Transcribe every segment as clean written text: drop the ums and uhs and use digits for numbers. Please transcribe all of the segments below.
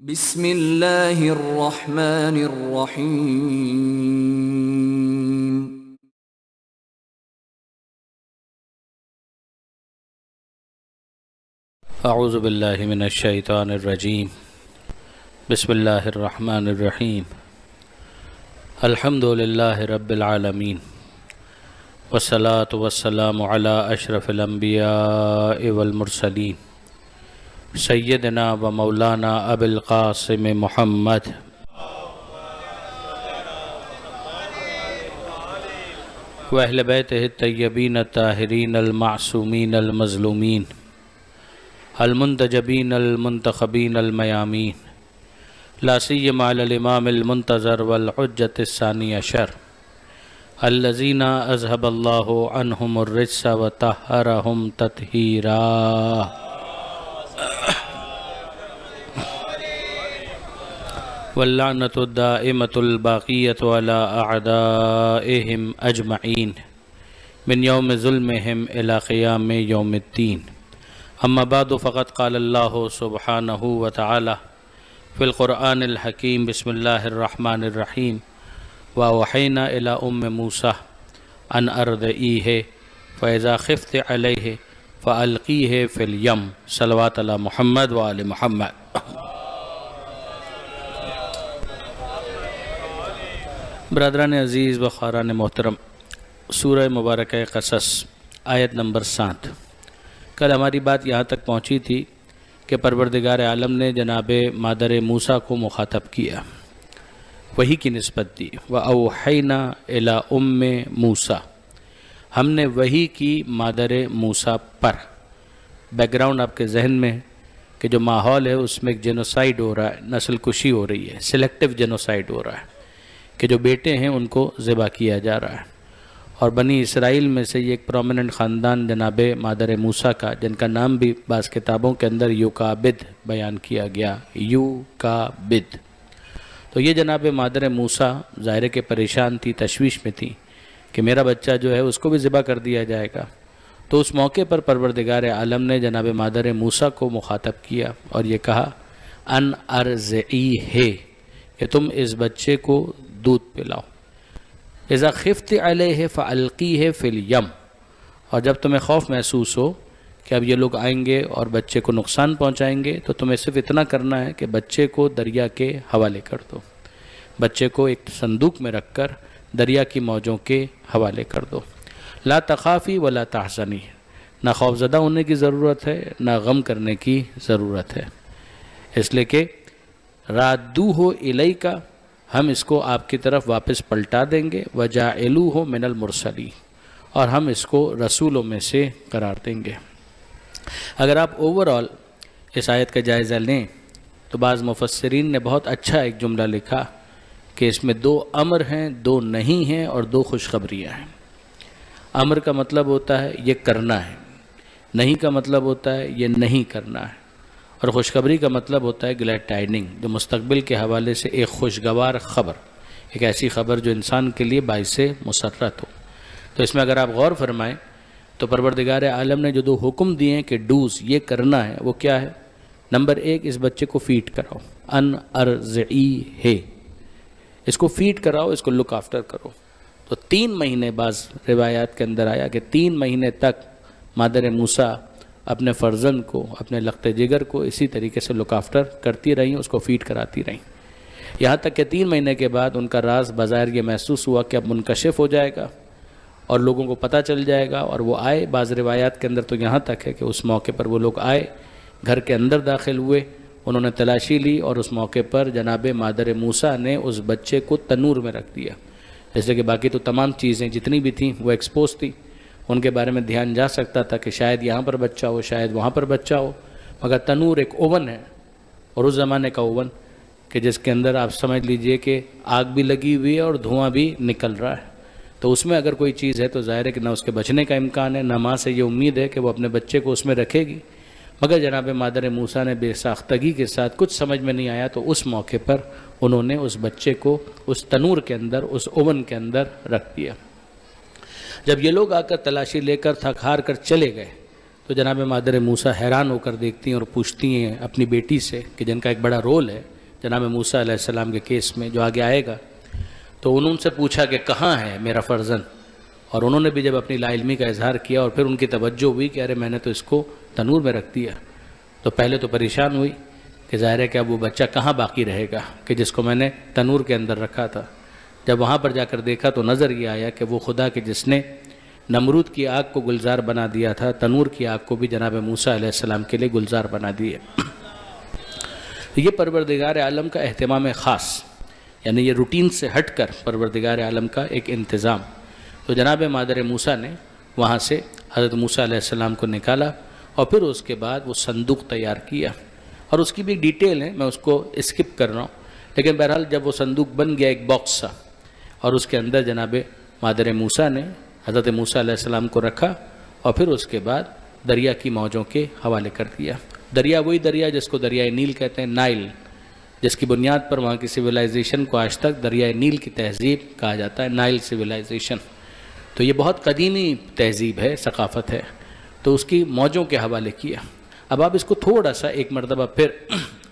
بسم اللہ الرحمن الرحیم۔ اعوذ باللہ من الشیطان الرجیم، بسم اللہ الرحمن الرحیم، الحمد للہ رب العالمین، والصلاة والسلام علی اشرف الانبیاء والمرسلین، سیدنا و مولانا ابی القاسم محمد و اہل بیتہ الطیبین الطاہرین المعصومین المظلومین المنتجبین المنتخبین المیامین، لا سیما علی الامام المنتظر والحجۃ الثانی عشر الذین اذهب اللہ عنہم الرجس وطہرہم تطہیرا۔ واللعنۃ الدائمۃ الباقیۃ علی اعدائہم اجمعین من یوم ظلمہم الی قیام یوم الدین۔ اما بعد فقد قال اللہ سبحانہ وتعالی فی القرآن الحکیم، بسم اللہ الرحمن الرحیم، وأوحینا الی ام موسیٰ ان ارضعیہ فاذا خفت علیہ فالقیہ فی الیم۔ صلوات علی محمد وآل محمد۔ برادران عزیز و خواران محترم، سورہ مبارکہ قصص آیت نمبر 7۔ کل ہماری بات یہاں تک پہنچی تھی کہ پروردگار عالم نے جناب مادر موسیٰ کو مخاطب کیا، وحی کی نسبت دی۔ وَأَوْحَيْنَا إِلَىٰ أُمِّ مُوسَىٰ، ہم نے وحی کی مادر موسیٰ پر۔ بیک گراؤنڈ آپ کے ذہن میں ہے کہ جو ماحول ہے اس میں ایک جینوسائیڈ ہو رہا ہے، نسل کشی ہو رہی ہے، سلیکٹیو جینوسائیڈ ہو رہا ہے کہ جو بیٹے ہیں ان کو ذبح کیا جا رہا ہے۔ اور بنی اسرائیل میں سے یہ ایک پرومیننٹ خاندان جناب مادر موسیٰ کا، جن کا نام بھی بعض کتابوں کے اندر یوکابد بیان کیا گیا، یوکابد۔ تو یہ جناب مادر موسیٰ ظاہر کہ پریشان تھی، تشویش میں تھی کہ میرا بچہ جو ہے اس کو بھی ذبح کر دیا جائے گا۔ تو اس موقع پر پروردگار عالم نے جناب مادر موسیٰ کو مخاطب کیا اور یہ کہا ان ارضعیہ، کہ تم اس بچے کو دودھ پلاؤ۔ اذا خفت علیہ فالقیہ فی الیم، اور جب تمہیں خوف محسوس ہو کہ اب یہ لوگ آئیں گے اور بچے کو نقصان پہنچائیں گے، تو تمہیں صرف اتنا کرنا ہے کہ بچے کو دریا کے حوالے کر دو، بچے کو ایک صندوق میں رکھ کر دریا کی موجوں کے حوالے کر دو۔ لا تخافی ولا تحزنی، نہ خوف زدہ ہونے کی ضرورت ہے، نہ غم کرنے کی ضرورت ہے، اس لیے کہ رادوہ الیک، ہم اس کو آپ کی طرف واپس پلٹا دیں گے، وجاعلوہ من المرسلین، اور ہم اس کو رسولوں میں سے قرار دیں گے۔ اگر آپ اوورآل اس آیت کا جائزہ لیں تو بعض مفسرین نے بہت اچھا ایک جملہ لکھا کہ اس میں 2 امر ہیں، 2 نہیں ہیں اور 2 خوشخبریاں ہیں۔ امر کا مطلب ہوتا ہے یہ کرنا ہے، نہیں کا مطلب ہوتا ہے یہ نہیں کرنا ہے، اور خوشخبری کا مطلب ہوتا ہے گلیڈ ٹائڈنگ، جو مستقبل کے حوالے سے ایک خوشگوار خبر، ایک ایسی خبر جو انسان کے لیے باعث مسرت ہو۔ تو اس میں اگر آپ غور فرمائیں تو پروردگار عالم نے جو 2 حکم دیے ہیں کہ ڈوز یہ کرنا ہے، وہ کیا ہے؟ نمبر 1، اس بچے کو فیڈ کراؤ، ان ارضعیہ، اس کو فیڈ کراؤ، اس کو لک آفٹر کرو۔ تو 3 مہینے بعض روایات کے اندر آیا کہ 3 مہینے تک مادر موسیٰ اپنے فرزند کو، اپنے لخت جگر کو اسی طریقے سے لک آفٹر کرتی رہیں، اس کو فیڈ کراتی رہیں، یہاں تک کہ 3 مہینے کے بعد ان کا راز بظاہر یہ محسوس ہوا کہ اب منکشف ہو جائے گا اور لوگوں کو پتہ چل جائے گا، اور وہ آئے۔ بعض روایات کے اندر تو یہاں تک ہے کہ اس موقع پر وہ لوگ آئے، گھر کے اندر داخل ہوئے، انہوں نے تلاشی لی اور اس موقع پر جناب مادر موسیٰ نے اس بچے کو تنور میں رکھ دیا، اس لیے کہ باقی تو تمام چیزیں جتنی بھی تھیں وہ ایکسپوز تھی، ان کے بارے میں دھیان جا سکتا تھا کہ شاید یہاں پر بچہ ہو، شاید وہاں پر بچہ ہو، مگر تنور ایک اوون ہے، اور اس زمانے کا اوون کہ جس کے اندر آپ سمجھ لیجئے کہ آگ بھی لگی ہوئی ہے اور دھواں بھی نکل رہا ہے، تو اس میں اگر کوئی چیز ہے تو ظاہر ہے کہ نہ اس کے بچنے کا امکان ہے، نہ ماں سے یہ امید ہے کہ وہ اپنے بچے کو اس میں رکھے گی، مگر جناب مادر موسیٰ نے بے ساختگی کے ساتھ، کچھ سمجھ میں نہیں آیا تو اس موقع پر انہوں نے اس بچے کو اس تنور کے اندر، اس اوون کے اندر رکھ دیا۔ جب یہ لوگ آ کر تلاشی لے کر تھک ہار کر چلے گئے تو تو جناب مادر موسیٰ حیران ہو کر دیکھتی ہیں اور پوچھتی ہیں اپنی بیٹی سے کہ جن کا ایک بڑا رول ہے جناب موسیٰ علیہ السلام کے کیس میں جو آگے آئے گا، تو انہوں سے پوچھا کہ کہاں ہے میرا فرزند، اور انہوں نے بھی جب اپنی لا علمی کا اظہار کیا اور پھر ان کی توجہ ہوئی کہ ارے میں نے تو اس کو تنور میں رکھ دیا، تو پہلے تو پریشان ہوئی کہ ظاہر ہے کہ اب وہ بچہ کہاں باقی رہے گا کہ جس کو میں نے تنور کے اندر رکھا تھا۔ جب وہاں پر جا کر دیکھا تو نظر یہ آیا کہ وہ خدا کہ جس نے نمرود کی آگ کو گلزار بنا دیا تھا، تنور کی آگ کو بھی جناب موسیٰ علیہ السلام کے لیے گلزار بنا دیے۔ یہ پروردگار عالم کا اہتمام خاص، یعنی یہ روٹین سے ہٹ کر پروردگار عالم کا ایک انتظام۔ تو جناب مادر موسیٰ نے وہاں سے حضرت موسیٰ علیہ السلام کو نکالا اور پھر اس کے بعد وہ صندوق تیار کیا، اور اس کی بھی ڈیٹیل ہے، میں اس کو اسکپ کر رہا ہوں، لیکن بہرحال جب وہ صندوق بن گیا ایک باکس سا، اور اس کے اندر جناب مادر موسیٰ نے حضرت موسیٰ علیہ السلام کو رکھا اور پھر اس کے بعد دریا کی موجوں کے حوالے کر دیا۔ دریا وہی دریا جس کو دریائے نیل کہتے ہیں، نائل، جس کی بنیاد پر وہاں کی سویلائزیشن کو آج تک دریائے نیل کی تہذیب کہا جاتا ہے، نائل سویلائزیشن۔ تو یہ بہت قدیمی تہذیب ہے، ثقافت ہے، تو اس کی موجوں کے حوالے کیا۔ اب آپ اس کو تھوڑا سا ایک مرتبہ پھر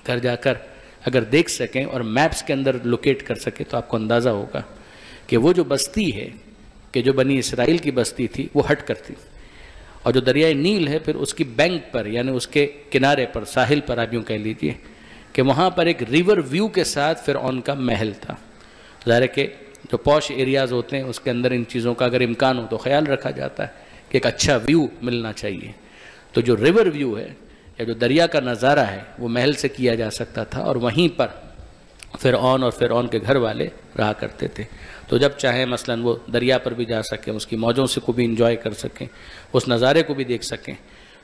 گھر جا کر اگر دیکھ سکیں اور میپس کے اندر لوکیٹ کر سکیں تو آپ کو اندازہ ہوگا کہ وہ جو بستی ہے کہ جو بنی اسرائیل کی بستی تھی وہ ہٹ کرتی، اور جو دریائے نیل ہے پھر اس کی بینک پر یعنی اس کے کنارے پر، ساحل پر آپ یوں کہہ لیجئے کہ وہاں پر ایک ریور ویو کے ساتھ فرعون کا محل تھا۔ ظاہر ہے کہ جو پوش ایریاز ہوتے ہیں اس کے اندر ان چیزوں کا اگر امکان ہو تو خیال رکھا جاتا ہے کہ ایک اچھا ویو ملنا چاہیے، تو جو ریور ویو ہے یا جو دریا کا نظارہ ہے وہ محل سے کیا جا سکتا تھا، اور وہیں پر فرعون اور فرعون کے گھر والے رہا کرتے تھے۔ تو جب چاہیں مثلاً وہ دریا پر بھی جا سکیں، اس کی موجوں سے کو بھی انجوائے کر سکیں، اس نظارے کو بھی دیکھ سکیں،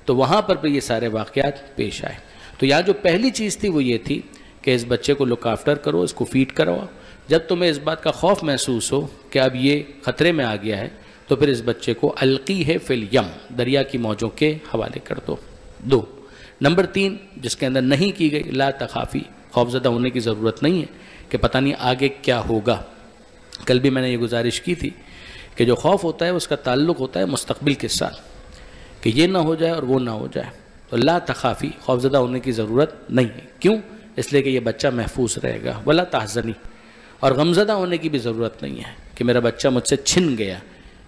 تو وہاں پر بھی یہ سارے واقعات پیش آئے۔ تو یہاں جو پہلی چیز تھی وہ یہ تھی کہ اس بچے کو لک آفٹر کرو، اس کو فیڈ کرواؤ۔ جب تمہیں اس بات کا خوف محسوس ہو کہ اب یہ خطرے میں آ گیا ہے تو پھر اس بچے کو القی ہے فی الیم، دریا کی موجوں کے حوالے کر دو۔ نمبر 3 جس کے اندر نہیں کی گئی، لا تخافی، خوفزدہ ہونے کی ضرورت نہیں ہے کہ پتہ نہیں آگے کیا ہوگا۔ کل بھی میں نے یہ گزارش کی تھی کہ جو خوف ہوتا ہے اس کا تعلق ہوتا ہے مستقبل کے ساتھ، کہ یہ نہ ہو جائے اور وہ نہ ہو جائے، تو لا تخافی، خوفزدہ ہونے کی ضرورت نہیں ہے۔ کیوں؟ اس لیے کہ یہ بچہ محفوظ رہے گا۔ ولا تحزنی، اور غمزدہ ہونے کی بھی ضرورت نہیں ہے کہ میرا بچہ مجھ سے چھن گیا،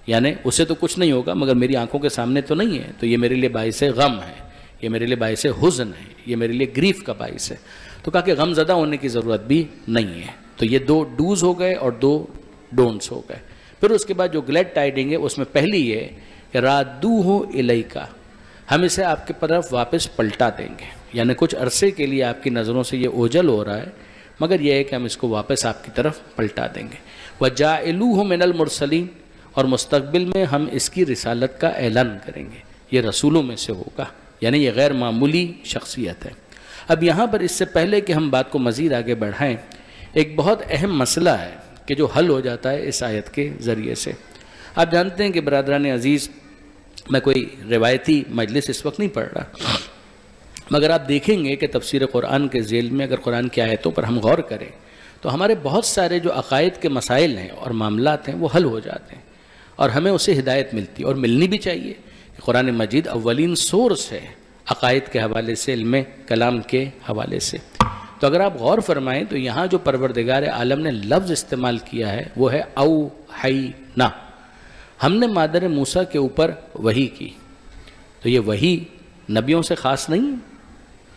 یعنی اسے تو کچھ نہیں ہوگا مگر میری آنکھوں کے سامنے تو نہیں ہے، تو یہ میرے لیے باعث غم ہے، یہ میرے لیے باعث حزن ہے، یہ میرے لیے گریف کا باعث ہے۔ تو کہا کہ غم زدہ ہونے کی ضرورت بھی نہیں ہے۔ تو یہ 2 ڈوز ہو گئے اور 2 ڈونٹس ہو گئے۔ پھر اس کے بعد جو گلیڈ ٹائڈنگ ہے اس میں پہلی یہ کہ رادوہ الیکا، ہم اسے آپ کی طرف واپس پلٹا دیں گے، یعنی کچھ عرصے کے لیے آپ کی نظروں سے یہ اوجھل ہو رہا ہے مگر یہ ہے کہ ہم اس کو واپس آپ کی طرف پلٹا دیں گے۔ وَجَاعِلُوهُ مِنَ الْمُرْسَلِينَ، اور مستقبل میں ہم اس کی رسالت کا اعلان کریں گے، یہ رسولوں میں سے ہوگا، یعنی یہ غیر معمولی شخصیت ہے۔ اب یہاں پر اس سے پہلے کہ ہم بات کو مزید آگے بڑھائیں، ایک بہت اہم مسئلہ ہے کہ جو حل ہو جاتا ہے اس آیت کے ذریعے سے۔ آپ جانتے ہیں کہ برادران عزیز، میں کوئی روایتی مجلس اس وقت نہیں پڑھ رہا، مگر آپ دیکھیں گے کہ تفسیر قرآن کے ذیل میں اگر قرآن کی آیتوں پر ہم غور کریں تو ہمارے بہت سارے جو عقائد کے مسائل ہیں اور معاملات ہیں وہ حل ہو جاتے ہیں، اور ہمیں اسے ہدایت ملتی ہے اور ملنی بھی چاہیے۔ قرآن مجید اولین سورس ہے عقائد کے حوالے سے، علم کلام کے حوالے سے۔ تو اگر آپ غور فرمائیں تو یہاں جو پروردگار عالم نے لفظ استعمال کیا ہے وہ ہے اوحینا، ہم نے مادر موسیٰ کے اوپر وحی کی۔ تو یہ وحی نبیوں سے خاص نہیں ہے،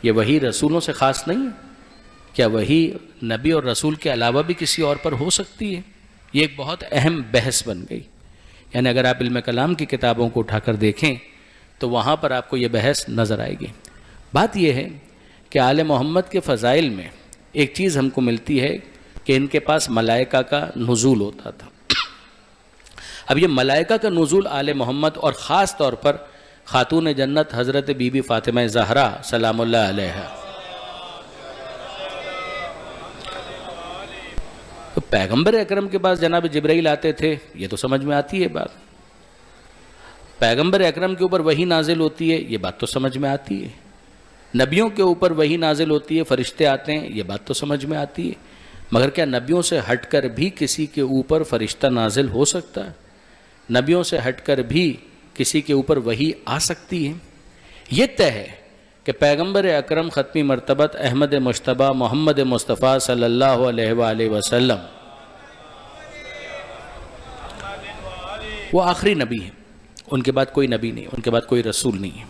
یہ وحی رسولوں سے خاص نہیں ہے۔ کیا وحی نبی اور رسول کے علاوہ بھی کسی اور پر ہو سکتی ہے؟ یہ ایک بہت اہم بحث بن گئی، یعنی اگر آپ علم کلام کی کتابوں کو اٹھا کر دیکھیں تو وہاں پر آپ کو یہ بحث نظر آئے گی۔ بات یہ ہے کہ آل محمد کے فضائل میں ایک چیز ہم کو ملتی ہے کہ ان کے پاس ملائکہ کا نزول ہوتا تھا۔ اب یہ ملائکہ کا نزول آل محمد اور خاص طور پر خاتون جنت حضرت بی بی فاطمہ زہرا سلام اللہ علیہا، تو پیغمبر اکرم کے پاس جناب جبرائیل آتے تھے، یہ تو سمجھ میں آتی ہے بات۔ پیغمبر اکرم کے اوپر وحی نازل ہوتی ہے، یہ بات تو سمجھ میں آتی ہے۔ نبیوں کے اوپر وحی نازل ہوتی ہے، فرشتے آتے ہیں، یہ بات تو سمجھ میں آتی ہے۔ مگر کیا نبیوں سے ہٹ کر بھی کسی کے اوپر فرشتہ نازل ہو سکتا ہے؟ نبیوں سے ہٹ کر بھی کسی کے اوپر وحی آ سکتی ہے؟ یہ طے ہے کہ پیغمبر اکرم ختمی مرتبت احمد مجتبیٰ محمد مصطفیٰ صلی اللہ علیہ وآلہ وسلم وہ آخری نبی ہیں، ان کے بعد کوئی نبی نہیں، ان کے بعد کوئی رسول نہیں ہے۔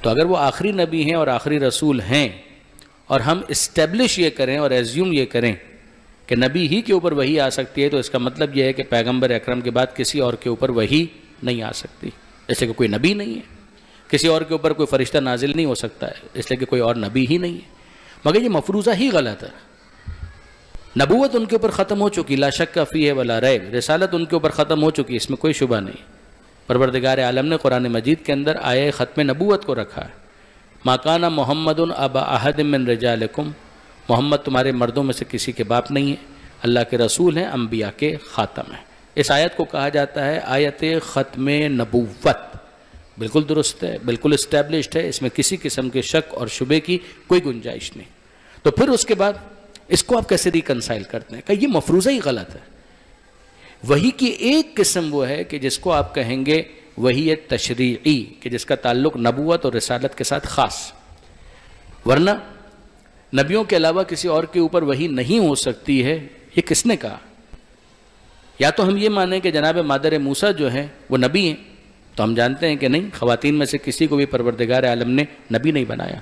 تو اگر وہ آخری نبی ہیں اور آخری رسول ہیں، اور ہم اسٹیبلش یہ کریں اور ایزیوم یہ کریں کہ نبی ہی کے اوپر وحی آ سکتی ہے، تو اس کا مطلب یہ ہے کہ پیغمبر اکرم کے بعد کسی اور کے اوپر وحی نہیں آ سکتی، جیسے کہ کوئی نبی نہیں ہے، کسی اور کے اوپر کوئی فرشتہ نازل نہیں ہو سکتا ہے اس لیے کہ کوئی اور نبی ہی نہیں ہے۔ مگر یہ مفروضہ ہی غلط ہے۔ نبوت ان کے اوپر ختم ہو چکی، لا شک فیہ ولا ریب، رسالت ان کے اوپر ختم ہو چکی، اس میں کوئی شبہ نہیں۔ پروردگار عالم نے قرآن مجید کے اندر آیہ ختم نبوت کو رکھا ہے، ما کان محمد ابا احد من رجالکم، محمد تمہارے مردوں میں سے کسی کے باپ نہیں ہے، اللہ کے رسول ہیں، انبیاء کے خاتم ہیں۔ اس آیت کو کہا جاتا ہے آیت ختم نبوت، بالکل درست ہے، بالکل اسٹیبلشڈ ہے، اس میں کسی قسم کے شک اور شبے کی کوئی گنجائش نہیں۔ تو پھر اس کے بعد اس کو آپ کیسے ریکنسائل کرتے ہیں کہ یہ مفروضہ ہی غلط ہے۔ وحی کی ایک قسم وہ ہے کہ جس کو آپ کہیں گے وحی تشریعی، کہ جس کا تعلق نبوت اور رسالت کے ساتھ خاص، ورنہ نبیوں کے علاوہ کسی اور کے اوپر وحی نہیں ہو سکتی ہے، یہ کس نے کہا؟ یا تو ہم یہ مانیں کہ جناب مادر موسیٰ جو ہیں وہ نبی ہیں، تو ہم جانتے ہیں کہ نہیں، خواتین میں سے کسی کو بھی پروردگار عالم نے نبی نہیں بنایا۔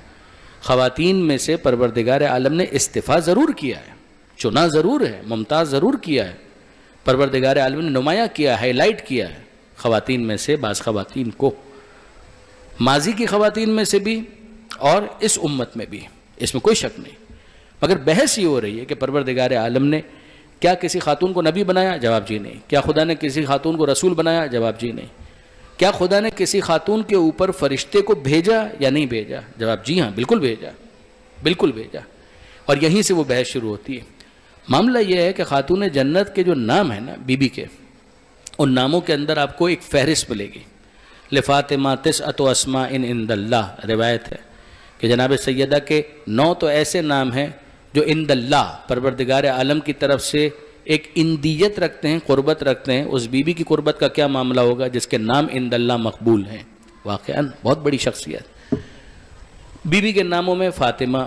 خواتین میں سے پروردگار عالم نے استفاء ضرور کیا ہے، چنا ضرور ہے، ممتاز ضرور کیا ہے، پروردگار عالم نے نمایاں کیا، ہائی لائٹ کیا ہے خواتین میں سے بعض خواتین کو، ماضی کی خواتین میں سے بھی اور اس امت میں بھی، اس میں کوئی شک نہیں۔ مگر بحث یہ ہو رہی ہے کہ پروردگار عالم نے کیا کسی خاتون کو نبی بنایا؟ جواب جی نہیں۔ کیا خدا نے کسی خاتون کو رسول بنایا؟ جواب جی نہیں۔ کیا خدا نے کسی خاتون کے اوپر فرشتے کو بھیجا یا نہیں بھیجا؟ جواب جی ہاں، بالکل بھیجا، بالکل بھیجا۔ اور یہیں سے وہ بحث شروع ہوتی ہے۔ معاملہ یہ ہے کہ خاتون جنت کے جو نام ہیں نا بی بی کے، ان ناموں کے اندر آپ کو ایک فہرست ملے گی۔ لفاطمہ تسعۃ اسماء عند اللہ، روایت ہے کہ جناب سیدہ کے 9 تو ایسے نام ہیں جو عند اللہ، پروردگار عالم کی طرف سے ایک اندیت رکھتے ہیں، قربت رکھتے ہیں۔ اس بی بی کی قربت کا کیا معاملہ ہوگا جس کے نام عند اللہ مقبول ہیں؟ واقعاً بہت بڑی شخصیت۔ بی بی کے ناموں میں فاطمہ،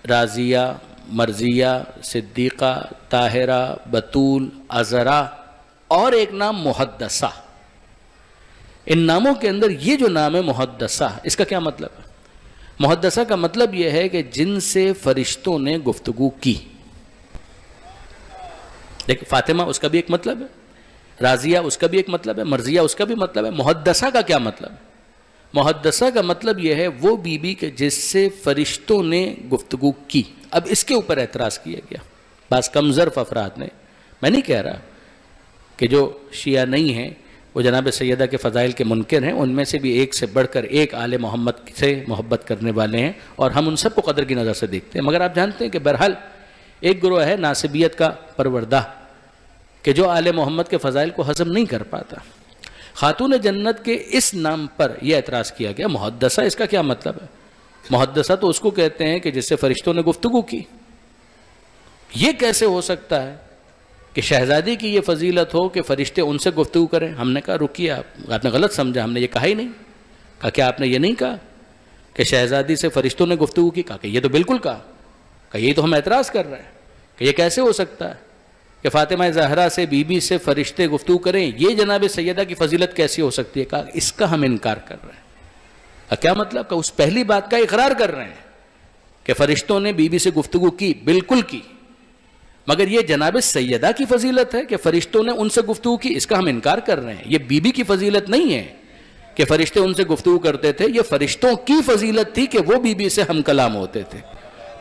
راضیہ، مرضیہ، صدیقہ، طاہرہ، بتول، عذرا اور ایک نام محدثہ۔ ان ناموں کے اندر یہ جو نام ہے محدثہ، اس کا کیا مطلب ہے؟ محدثہ کا مطلب یہ ہے کہ جن سے فرشتوں نے گفتگو کی۔ دیکھ، فاطمہ اس کا بھی ایک مطلب ہے، راضیہ اس کا بھی ایک مطلب ہے، مرضیہ اس کا بھی مطلب ہے۔ محدثہ کا کیا مطلب ہے؟ محدثہ کا مطلب یہ ہے وہ بی بی کہ جس سے فرشتوں نے گفتگو کی۔ اب اس کے اوپر اعتراض کیا گیا بعض کم ظرف افراد نے۔ میں نہیں کہہ رہا کہ جو شیعہ نہیں ہیں وہ جناب سیدہ کے فضائل کے منکر ہیں، ان میں سے بھی ایک سے بڑھ کر ایک آل محمد سے محبت کرنے والے ہیں، اور ہم ان سب کو قدر کی نظر سے دیکھتے ہیں۔ مگر آپ جانتے ہیں کہ بہرحال ایک گروہ ہے ناسبیت کا پروردہ کہ جو آل محمد کے فضائل کو ہضم نہیں کر پاتا۔ خاتون جنت کے اس نام پر یہ اعتراض کیا گیا۔ محدثہ اس کا کیا مطلب ہے؟ محدثہ تو اس کو کہتے ہیں کہ جس سے فرشتوں نے گفتگو کی۔ یہ کیسے ہو سکتا ہے کہ شہزادی کی یہ فضیلت ہو کہ فرشتے ان سے گفتگو کریں؟ ہم نے کہا رکیے، آپ نے غلط سمجھا، ہم نے یہ کہا ہی نہیں۔ کہا کیا آپ نے یہ نہیں کہا کہ شہزادی سے فرشتوں نے گفتگو کی؟ کہا کہ یہ تو بالکل کہا۔ کہ یہ تو ہم اعتراض کر رہے ہیں کہ یہ کیسے ہو سکتا ہے کہ فاطمہ زہرا سے بی بی سے فرشتے گفتگو کریں، یہ جناب سیدہ کی فضیلت کیسی ہو سکتی ہے؟ کہا اس کا ہم انکار کر رہے ہیں۔ کیا مطلب؟ کہ اس پہلی بات کا اقرار کر رہے ہیں کہ فرشتوں نے بی بی سے گفتگو کی، بالکل کی، مگر یہ جناب سیدہ کی فضیلت ہے کہ فرشتوں نے ان سے گفتگو کی، اس کا ہم انکار کر رہے ہیں۔ یہ بی بی کی فضیلت نہیں ہے کہ فرشتے ان سے گفتگو کرتے تھے، یہ فرشتوں کی فضیلت تھی کہ وہ بی بی سے ہم کلام ہوتے تھے۔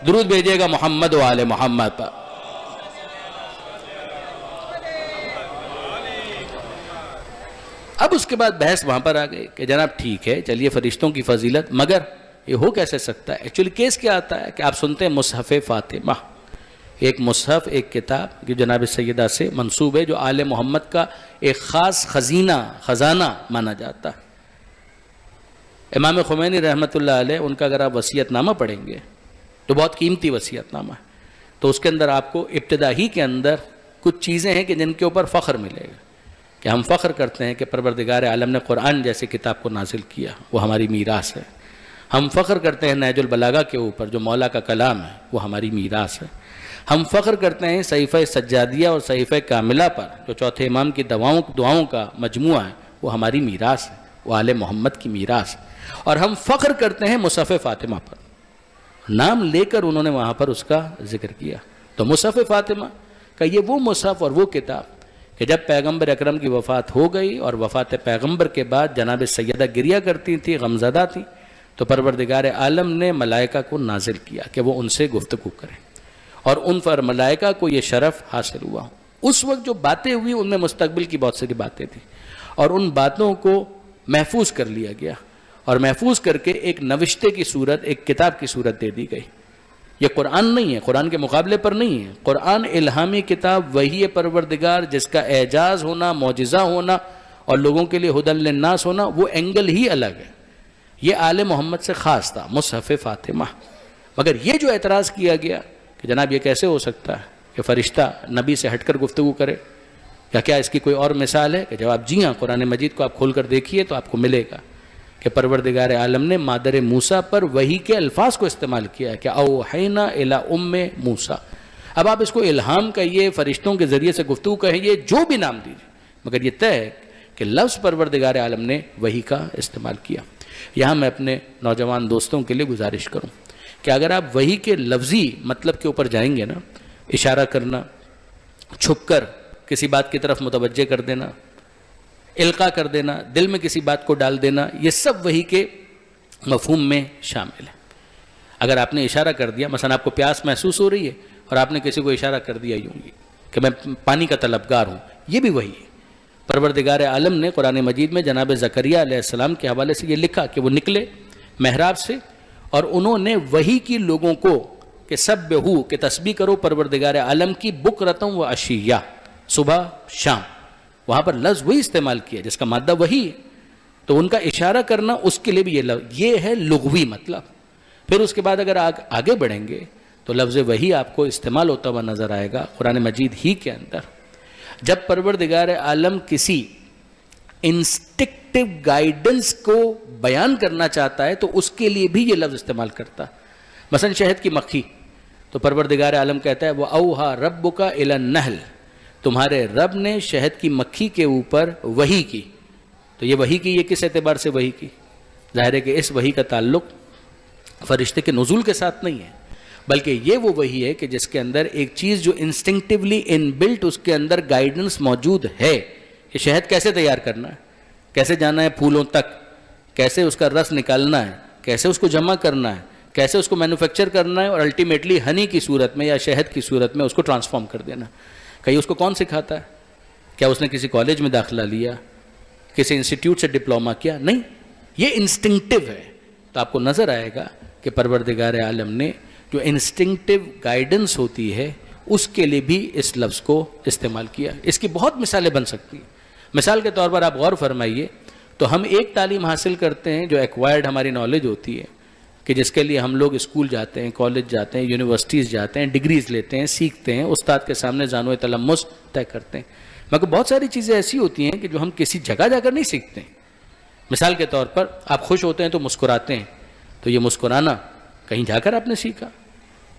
درود بھیجیے گا محمد و آل محمد پر۔ اب اس کے بعد بحث وہاں پر آ گئی کہ جناب ٹھیک ہے، چلیے فرشتوں کی فضیلت، مگر یہ ہو کیسے سکتا ہے؟ ایکچولی کیس کیا آتا ہے کہ آپ سنتے ہیں مصحف فاطمہ، ایک مصحف، ایک کتاب جو جناب سیدہ سے منسوب ہے، جو آل محمد کا ایک خاص خزانہ مانا جاتا ہے۔ امام خمینی رحمۃ اللہ علیہ، ان کا اگر آپ وصیت نامہ پڑھیں گے تو بہت قیمتی وصیت نامہ ہے، تو اس کے اندر آپ کو ابتدا ہی کے اندر کچھ چیزیں ہیں کہ جن کے اوپر فخر ملے گا۔ کہ ہم فخر کرتے ہیں کہ پروردگار عالم نے قرآن جیسی کتاب کو نازل کیا، وہ ہماری میراث ہے۔ ہم فخر کرتے ہیں نہج البلاغہ کے اوپر جو مولا کا کلام ہے، وہ ہماری میراث ہے۔ ہم فخر کرتے ہیں صحیفہ سجادیہ اور صحیفہ کاملہ پر جو چوتھے امام کی دعاؤں کا مجموعہ ہے، وہ ہماری میراث ہے، وہ آل محمد کی میراث ہے۔ اور ہم فخر کرتے ہیں مصحف فاطمہ پر، نام لے کر انہوں نے وہاں پر اس کا ذکر کیا۔ تو مصحف فاطمہ کا یہ وہ مصحف اور وہ کتاب کہ جب پیغمبر اکرم کی وفات ہو گئی اور وفات پیغمبر کے بعد جناب سیدہ گریہ کرتی تھیں، غمزدہ تھیں، تو پروردگار عالم نے ملائکہ کو نازل کیا کہ وہ ان سے گفتگو کریں، اور ان پر ملائکہ کو یہ شرف حاصل ہوا۔ اس وقت جو باتیں ہوئی ان میں مستقبل کی بہت ساری باتیں تھیں، اور ان باتوں کو محفوظ کر لیا گیا، اور محفوظ کر کے ایک نوشتے کی صورت، ایک کتاب کی صورت دے دی گئی۔ یہ قرآن نہیں ہے، قرآن کے مقابلے پر نہیں ہے۔ قرآن الہامی کتاب وحی پروردگار جس کا اعجاز ہونا، معجزہ ہونا اور لوگوں کے لیے ہدی للناس ہونا، وہ اینگل ہی الگ ہے۔ یہ آل محمد سے خاص تھا مصحف فاطمہ۔ مگر یہ جو اعتراض کیا گیا کہ جناب یہ کیسے ہو سکتا ہے کہ فرشتہ نبی سے ہٹ کر گفتگو کرے، یا کیا اس کی کوئی اور مثال ہے؟ کہ جواب جی ہاں، قرآن مجید کو آپ کھول کر دیکھیے تو آپ کو ملے گا کہ پروردگار عالم نے مادر موسیٰ پر وحی کے الفاظ کو استعمال کیا ہے کہ اوحینا الی ام موسیٰ۔ اب آپ اس کو الہام کہیے، فرشتوں کے ذریعے سے گفتگو کہیے، جو بھی نام دیجیے، مگر یہ طے ہے کہ لفظ پروردگار عالم نے وحی کا استعمال کیا۔ یہاں میں اپنے نوجوان دوستوں کے لیے گزارش کروں کہ اگر آپ وحی کے لفظی مطلب کے اوپر جائیں گے نا، اشارہ کرنا، چھپ کر کسی بات کی طرف متوجہ کر دینا، القاء کر دینا، دل میں کسی بات کو ڈال دینا، یہ سب وحی کے مفہوم میں شامل ہے۔ اگر آپ نے اشارہ کر دیا، مثلا آپ کو پیاس محسوس ہو رہی ہے اور آپ نے کسی کو اشارہ کر دیا یوں کہ میں پانی کا طلبگار ہوں، یہ بھی وحی ہے۔ پروردگار عالم نے قرآن مجید میں جناب زکریا علیہ السلام کے حوالے سے یہ لکھا کہ وہ نکلے محراب سے اور انہوں نے وحی کی لوگوں کو کہ سبحو کہ تسبیح کرو پروردگار عالم کی بکرتم و عشیہ، صبح شام، وہاں پر لفظ وہی استعمال کیا جس کا مادہ وہی ہے، تو ان کا اشارہ کرنا اس کے لیے بھی یہ ہے لغوی مطلب۔ پھر اس کے بعد اگر آگے بڑھیں گے تو لفظ وہی آپ کو استعمال ہوتا ہوا نظر آئے گا قرآن مجید ہی کے اندر۔ جب پروردگار عالم کسی انسٹکٹیو گائیڈنس کو بیان کرنا چاہتا ہے تو اس کے لیے بھی یہ لفظ استعمال کرتا۔ مثلا شہد کی مکھی، تو پروردگار عالم کہتا ہے وہ اوہا ربک الی النحل، تمہارے رب نے شہد کی مکھی کے اوپر وحی کی۔ تو یہ وحی کی، یہ کس اعتبار سے وحی کی؟ ظاہر ہے کہ اس وحی کا تعلق فرشتے کے نزول کے ساتھ نہیں ہے، بلکہ یہ وہ وحی ہے کہ جس کے اندر ایک چیز جو انسٹنکٹیولی ان بلٹ اس کے اندر گائیڈنس موجود ہے کہ شہد کیسے تیار کرنا ہے، کیسے جانا ہے پھولوں تک، کیسے اس کا رس نکالنا ہے، کیسے اس کو جمع کرنا ہے، کیسے اس کو مینوفیکچر کرنا ہے، اور الٹیمیٹلی ہنی کی صورت میں یا شہد کی صورت میں اس کو ٹرانسفارم کر دینا۔ کہیں اس کو کون سکھاتا ہے؟ کیا اس نے کسی کالج میں داخلہ لیا، کسی انسٹیٹیوٹ سے ڈپلوما کیا؟ نہیں، یہ انسٹنکٹیو ہے۔ تو آپ کو نظر آئے گا کہ پروردگار عالم نے جو انسٹنکٹیو گائیڈنس ہوتی ہے اس کے لیے بھی اس لفظ کو استعمال کیا۔ اس کی بہت مثالیں بن سکتی ہیں۔ مثال کے طور پر آپ غور فرمائیے تو ہم ایک تعلیم حاصل کرتے ہیں جو ایکوائرڈ ہماری نالج ہوتی ہے، کہ جس کے لیے ہم لوگ اسکول جاتے ہیں، کالج جاتے ہیں، یونیورسٹیز جاتے ہیں، ڈگریز لیتے ہیں، سیکھتے ہیں، استاد کے سامنے زانو تلمس طے کرتے ہیں۔ مگر بہت ساری چیزیں ایسی ہوتی ہیں کہ جو ہم کسی جگہ جا کر نہیں سیکھتے ہیں۔ مثال کے طور پر آپ خوش ہوتے ہیں تو مسکراتے ہیں، تو یہ مسکرانا کہیں جا کر آپ نے سیکھا؟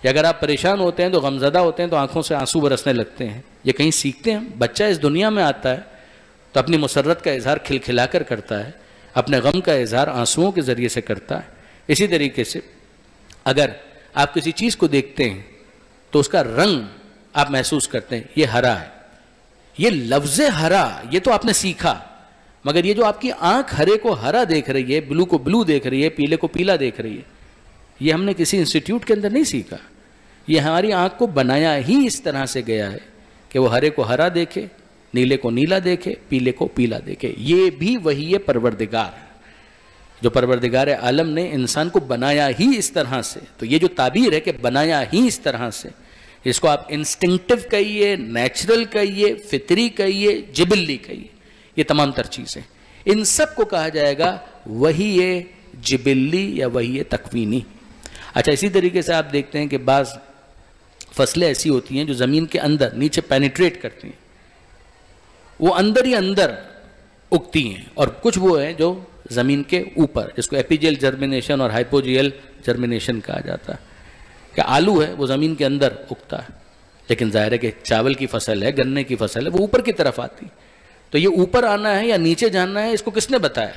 یا اگر آپ پریشان ہوتے ہیں تو غمزدہ ہوتے ہیں تو آنکھوں سے آنسو برسنے لگتے ہیں، یہ کہیں سیکھتے ہیں؟ بچہ اس دنیا میں آتا ہے تو اپنی مسرت کا اظہار کھلکھلا کر کرتا ہے، اپنے غم کا اظہار آنسوؤں کے ذریعے سے کرتا ہے۔ اسی طریقے سے اگر آپ کسی چیز کو دیکھتے ہیں تو اس کا رنگ آپ محسوس کرتے ہیں، یہ ہرا ہے۔ یہ لفظ ہرا یہ تو آپ نے سیکھا، مگر یہ جو آپ کی آنکھ ہرے کو ہرا دیکھ رہی ہے، بلو کو بلو دیکھ رہی ہے، پیلے کو پیلا دیکھ رہی ہے، یہ ہم نے کسی انسٹیٹیوٹ کے اندر نہیں سیکھا۔ یہ ہماری آنکھ کو بنایا ہی اس طرح سے گیا ہے کہ وہ ہرے کو ہرا دیکھے، نیلے کو نیلا دیکھے، پیلے کو پیلا دیکھے۔ یہ بھی وہی پروردگار ہے جو پروردگار عالم نے انسان کو بنایا ہی اس طرح سے۔ تو یہ جو تعبیر ہے کہ بنایا ہی اس طرح سے، اس کو آپ انسٹنکٹیو کہیے، نیچرل کہیے، فطری کہیے، جبلی کہیے، یہ تمام تر چیزیں، ان سب کو کہا جائے گا وہی جبلی یا وہی تکوینی۔ اچھا، اسی طریقے سے آپ دیکھتے ہیں کہ بعض فصلیں ایسی ہوتی ہیں جو زمین کے اندر نیچے پینیٹریٹ کرتی ہیں، وہ اندر ہی اندر اگتی ہیں، اور کچھ وہ ہیں جو زمین کے اوپر، جس کو ایپیجیل جرمینیشن اور ہائپوجیل جرمینیشن کہا جاتا ہے، کہ آلو ہے وہ زمین کے اندر اگتا ہے، لیکن ظاہر ہے کہ چاول کی فصل ہے، گنے کی فصل ہے، وہ اوپر کی طرف آتی. تو یہ اوپر آنا ہے یا نیچے جانا ہے، اس کو کس نے بتایا؟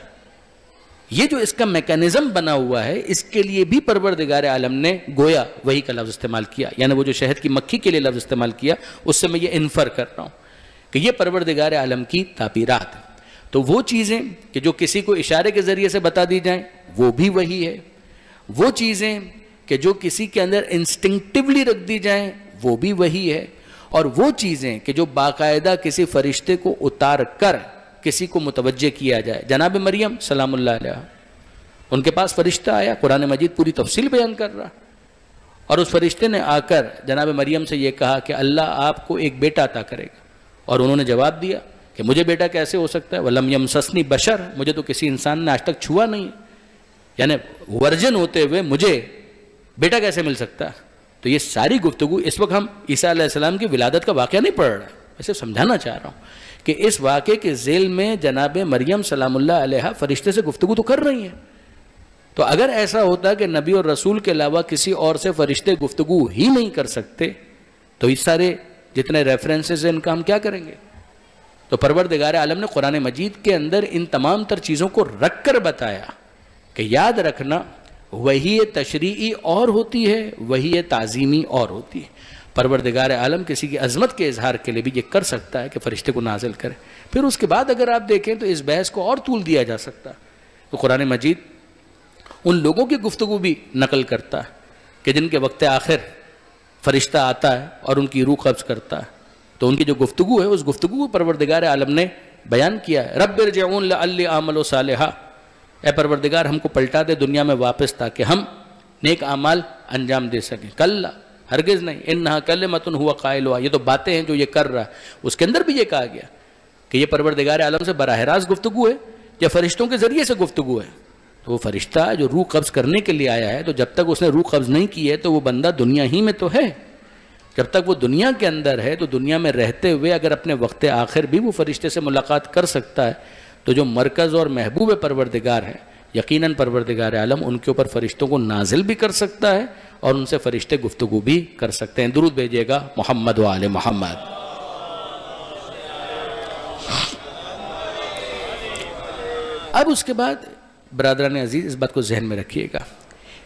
یہ جو اس کا میکانزم بنا ہوا ہے، اس کے لیے بھی پروردگار عالم نے گویا وہی کا لفظ استعمال کیا. یعنی وہ جو شہد کی مکھی کے لیے لفظ استعمال کیا، اس سے میں یہ انفر کر رہا ہوں کہ یہ پروردگار عالم کی تعبیرات. تو وہ چیزیں کہ جو کسی کو اشارے کے ذریعے سے بتا دی جائیں، وہ بھی وہی ہے. وہ چیزیں کہ جو کسی کے اندر انسٹنکٹیولی رکھ دی جائیں، وہ بھی وہی ہے. اور وہ چیزیں کہ جو باقاعدہ کسی فرشتے کو اتار کر کسی کو متوجہ کیا جائے. جناب مریم سلام اللہ علیہ، ان کے پاس فرشتہ آیا، قرآن مجید پوری تفصیل بیان کر رہا، اور اس فرشتے نے آ کر جناب مریم سے یہ کہا کہ اللہ آپ کو ایک بیٹا عطا کرے گا. اور انہوں نے جواب دیا کہ مجھے بیٹا کیسے ہو سکتا ہے؟ وَلَمْ يَمْسَسْنِي بَشَرٌ، مجھے تو کسی انسان نے آج تک چھوا نہیں، یعنی ورجن ہوتے ہوئے مجھے بیٹا کیسے مل سکتا ہے؟ تو یہ ساری گفتگو اس وقت ہم عیسیٰ علیہ السلام کی ولادت کا واقعہ نہیں پڑھ رہے ہیں، میں صرف سمجھانا چاہ رہا ہوں کہ اس واقعے کے ذیل میں جناب مریم سلام اللہ علیہ فرشتے سے گفتگو تو کر رہی ہیں. تو اگر ایسا ہوتا کہ نبی اور رسول کے علاوہ کسی اور سے فرشتے گفتگو ہی نہیں کر سکتے، تو اس سارے جتنے ریفرنسز ہیں ان کا ہم کیا کریں گے؟ تو پروردگار عالم نے قرآن مجید کے اندر ان تمام تر چیزوں کو رکھ کر بتایا کہ یاد رکھنا وحی تشریعی اور ہوتی ہے، وحی تعظیمی اور ہوتی ہے. پروردگار عالم کسی کی عظمت کے اظہار کے لیے بھی یہ کر سکتا ہے کہ فرشتے کو نازل کرے. پھر اس کے بعد اگر آپ دیکھیں تو اس بحث کو اور طول دیا جا سکتا ہے. تو قرآن مجید ان لوگوں کی گفتگو بھی نقل کرتا ہے کہ جن کے وقت آخر فرشتہ آتا ہے اور ان کی روح قبض کرتا ہے. تو ان کی جو گفتگو ہے، اس گفتگو کو پروردگار عالم نے بیان کیا ہے. رب ارجعون لعلی اعمل صالحا، اے پروردگار ہم کو پلٹا دے دنیا میں واپس تاکہ ہم نیک اعمال انجام دے سکیں. کلا، ہرگز نہیں، انہا کلمۃ ہوا قائلها، یہ تو باتیں ہیں جو یہ کر رہا ہے. اس کے اندر بھی یہ کہا گیا کہ یہ پروردگار عالم سے براہ راست گفتگو ہے یا فرشتوں کے ذریعے سے گفتگو ہے. تو وہ فرشتہ جو روح قبض کرنے کے لیے آیا ہے، تو جب تک اس نے روح قبض نہیں کی ہے تو وہ بندہ دنیا ہی میں تو ہے. جب تک وہ دنیا کے اندر ہے تو دنیا میں رہتے ہوئے اگر اپنے وقت آخر بھی وہ فرشتے سے ملاقات کر سکتا ہے، تو جو مرکز اور محبوب پروردگار ہے، یقیناً پروردگار عالم ان کے اوپر فرشتوں کو نازل بھی کر سکتا ہے اور ان سے فرشتے گفتگو بھی کر سکتے ہیں. درود بھیجیے گا محمد و آل محمد. اب اس کے بعد برادران عزیز اس بات کو ذہن میں رکھیے گا،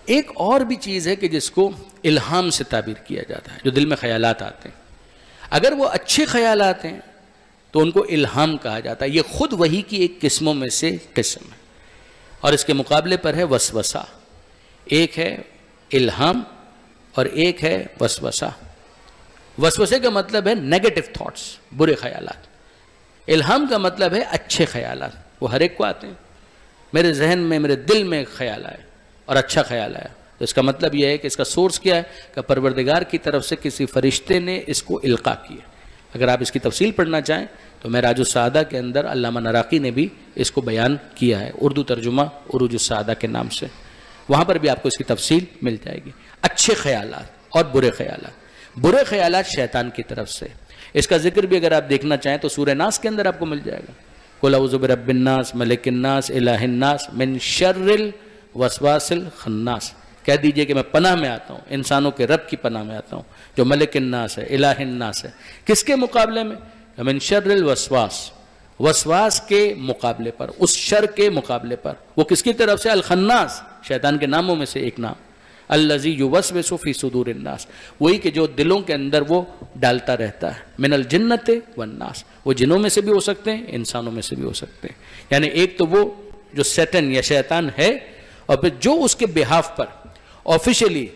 ایک اور بھی چیز ہے کہ جس کو الہام سے تعبیر کیا جاتا ہے. جو دل میں خیالات آتے ہیں، اگر وہ اچھے خیالات ہیں تو ان کو الہام کہا جاتا ہے. یہ خود وحی کی ایک قسموں میں سے قسم ہے. اور اس کے مقابلے پر ہے وسوسہ. ایک ہے الہام اور ایک ہے وسوسہ. وسوسے کا مطلب ہے نیگیٹو تھاٹس، برے خیالات. الہام کا مطلب ہے اچھے خیالات. وہ ہر ایک کو آتے ہیں. میرے ذہن میں، میرے دل میں ایک خیال آئے اور اچھا خیال آیا، تو اس کا مطلب یہ ہے کہ اس کا سورس کیا ہے کہ پروردگار کی طرف سے کسی فرشتے نے اس کو القاء کیا. اگر آپ اس کی تفصیل پڑھنا چاہیں تو معراج السعادہ کے اندر علامہ نراقی نے بھی اس کو بیان کیا ہے، اردو ترجمہ عروج السعادہ کے نام سے. وہاں پر بھی آپ کو اس کی تفصیل مل جائے گی. اچھے خیالات اور برے خیالات. برے خیالات شیطان کی طرف سے، اس کا ذکر بھی اگر آپ دیکھنا چاہیں تو سورہ ناس کے اندر آپ کو مل جائے گا. قل اعوذ برب الناس ملک الناس الہ الناس من شر الوسواس الخناس. کہہ دیجئے کہ میں پناہ میں آتا ہوں، انسانوں کے رب کی پناہ میں آتا ہوں جو ملک الناس ہے، الہ الناس ہے. کس کے مقابلے میں؟ من شر الوسواس، وسواس کے مقابلے پر، اس شر کے مقابلے پر. وہ کس کی طرف سے؟ الخناس، شیطان کے ناموں میں سے ایک نام. الذی یوسوس فی صدور الناس، وہی کہ جو دلوں کے اندر وہ ڈالتا رہتا ہے. من الجنت والناس، وہ جنوں میں سے بھی ہو سکتے ہیں، انسانوں میں سے بھی ہو سکتے ہیں. یعنی ایک تو وہ جو سیٹن یا شیطان ہے، اور پھر جو اس کے بہاف پر آفیشلی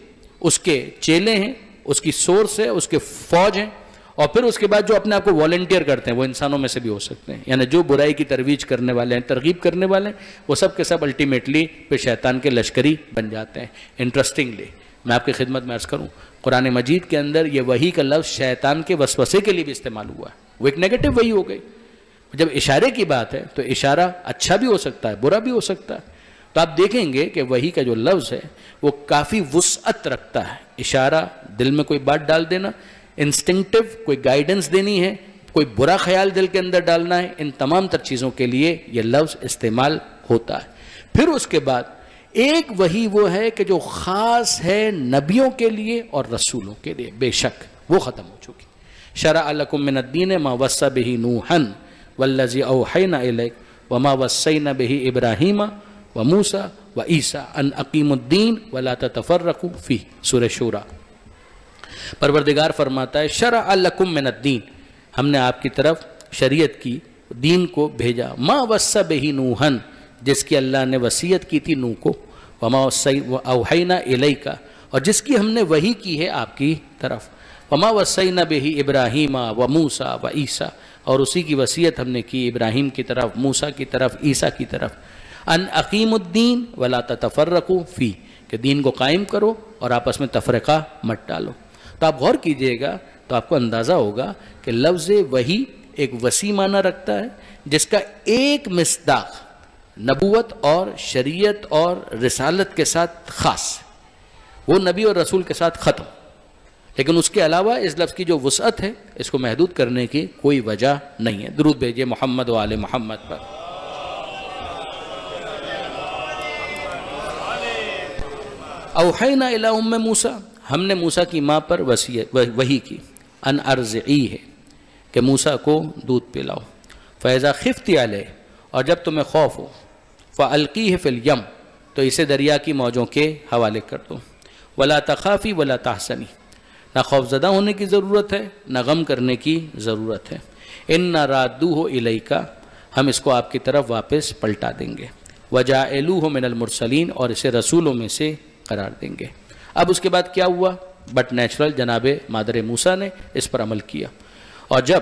اس کے چیلے ہیں، اس کی سورس ہے، اس کے فوج ہیں، اور پھر اس کے بعد جو اپنے آپ کو والنٹیئر کرتے ہیں وہ انسانوں میں سے بھی ہو سکتے ہیں. یعنی جو برائی کی ترویج کرنے والے ہیں، ترغیب کرنے والے ہیں، وہ سب کے سب الٹیمیٹلی پھر شیطان کے لشکری بن جاتے ہیں. انٹرسٹنگلی میں آپ کی خدمت میں عرض کروں، قرآن مجید کے اندر یہ وحی کا لفظ شیطان کے وسوسے کے لیے بھی استعمال ہوا ہے. وہ ایک نیگیٹو وحی ہو گئی. جب اشارے کی بات ہے تو اشارہ اچھا بھی ہو سکتا ہے، برا بھی ہو سکتا ہے. تو آپ دیکھیں گے کہ وحی کا جو لفظ ہے وہ کافی وسعت رکھتا ہے. اشارہ، دل میں کوئی بات ڈال دینا، انسٹنکٹیو کوئی گائیڈنس دینی ہے، کوئی برا خیال دل کے اندر ڈالنا ہے، ان تمام تر چیزوں کے لیے یہ لفظ استعمال ہوتا ہے۔ پھر اس کے بعد ایک وحی وہ ہے کہ جو خاص ہے نبیوں کے لیے اور رسولوں کے لیے، بے شک وہ ختم ہو چکی۔ شرع لکم من الدین ما وصی بہ نوحا والذی اوحینا الیک وما وصینا بہ ابراہیم وموسیٰ وعیسیٰ ان اقیموا الدین ولا تتفرقوا فیہ، سورہ شورى۔ پروردگار فرماتا ہے شرع لکم من الدین، ہم نے آپ کی طرف شریعت کی دین کو بھیجا، ما وصی بہ نوحا، جس کی اللہ نے وصیت کی تھی نوح کو، وما اوحینا الیک، اور جس کی ہم نے وحی کی ہے آپ کی طرف، وما وصینا بہ ابراہیم وموسیٰ وعیسیٰ، اور اسی کی وصیت ہم نے کی ابراہیم کی طرف، موسیٰ کی طرف، عیسیٰ کی طرف، ان اقیموا الدین ولا تتفرقوا فیہ، کہ دین کو قائم کرو اور آپس میں تفرقہ مت ڈالو۔ تو آپ غور کیجئے گا تو آپ کو اندازہ ہوگا کہ لفظ وحی ایک وسیع معنی رکھتا ہے، جس کا ایک مصداق نبوت اور شریعت اور رسالت کے ساتھ خاص، وہ نبی اور رسول کے ساتھ ختم، لیکن اس کے علاوہ اس لفظ کی جو وسعت ہے اس کو محدود کرنے کی کوئی وجہ نہیں ہے۔ درود بھیجئے محمد و آل محمد پر۔ اوحینا الی ام موسیٰ، ہم نے موسیٰ کی ماں پر وحی کی، ان ارضعیہ، کہ موسیٰ کو دودھ پلاؤ، فاذا خفتی علیہ، اور جب تمہیں خوف ہو، فالقیہ فی الیم، تو اسے دریا کی موجوں کے حوالے کر دو، ولا تخافی ولا تحزنی، نہ خوف زدہ ہونے کی ضرورت ہے نہ غم کرنے کی ضرورت ہے، انا رادوہ الیک، ہم اس کو آپ کی طرف واپس پلٹا دیں گے، وجاعلوہ من المرسلین، اور اسے رسولوں میں سے قرار دیں گے۔ اب اس کے بعد کیا ہوا؟ بٹ نیچرل جناب مادر موسیٰ نے اس پر عمل کیا، اور جب